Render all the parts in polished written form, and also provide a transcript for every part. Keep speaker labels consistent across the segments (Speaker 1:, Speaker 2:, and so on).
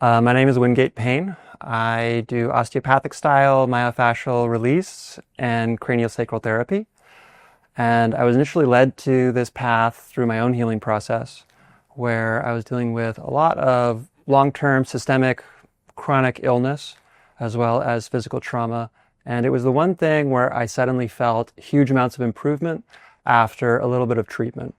Speaker 1: My name is Wingate Payne. I do osteopathic style myofascial release and craniosacral therapy. And I was initially led to this path through my own healing process, where I was dealing with a lot of long-term systemic chronic illness, as well as physical trauma. And it was the one thing where I suddenly felt huge amounts of improvement after a little bit of treatment.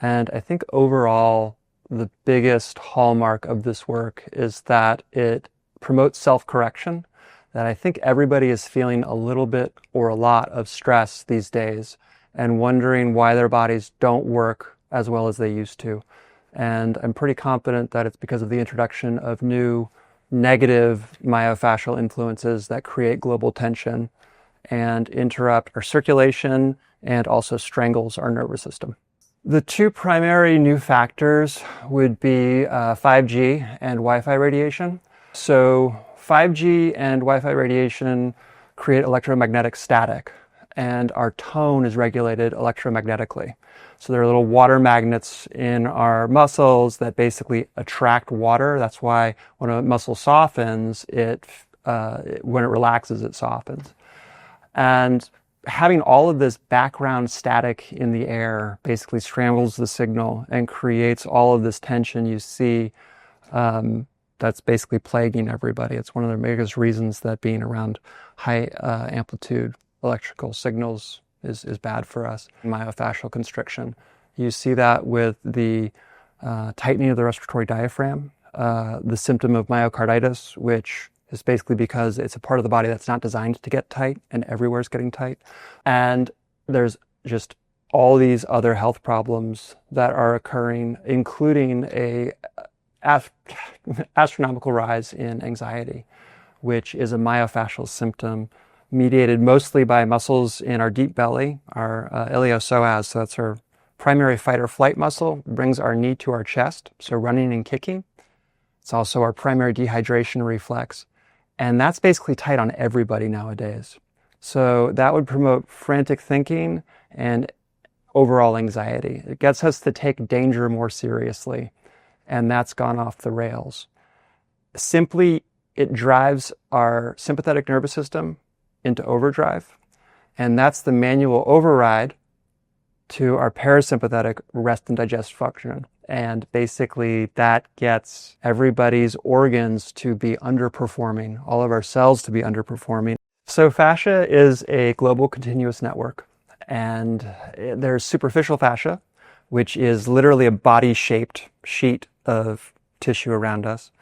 Speaker 1: And I think overall, the biggest hallmark of this work is that it promotes self-correction, that I think everybody is feeling a little bit or a lot of stress these days and wondering why their bodies don't work as well as they used to. And I'm pretty confident that it's because of the introduction of new negative myofascial influences that create global tension and interrupt our circulation and also strangles our nervous system. The two primary new factors would be 5G and Wi-Fi radiation. So 5G and Wi-Fi radiation create electromagnetic static, and our tone is regulated electromagnetically. So there are little water magnets in our muscles that basically attract water. That's why when a muscle softens, when it relaxes, it softens. And having all of this background static in the air basically scrambles the signal and creates all of this tension you see that's basically plaguing everybody. It's one of the biggest reasons that being around high amplitude electrical signals is bad for us. Myofascial constriction. You see that with the tightening of the respiratory diaphragm, the symptom of myocarditis, which is basically because it's a part of the body that's not designed to get tight and everywhere's getting tight. And there's just all these other health problems that are occurring, including a astronomical rise in anxiety, which is a myofascial symptom mediated mostly by muscles in our deep belly, our iliopsoas. So that's our primary fight or flight muscle, brings our knee to our chest, so running and kicking. It's also our primary dehydration reflex. And that's basically tight on everybody nowadays. So that would promote frantic thinking and overall anxiety. It gets us to take danger more seriously, and that's gone off the rails. Simply, it drives our sympathetic nervous system into overdrive, and that's the manual override to our parasympathetic rest and digest function. And basically that gets everybody's organs to be underperforming, all of our cells to be underperforming. So fascia is a global continuous network, and there's superficial fascia, which is literally a body-shaped sheet of tissue around us.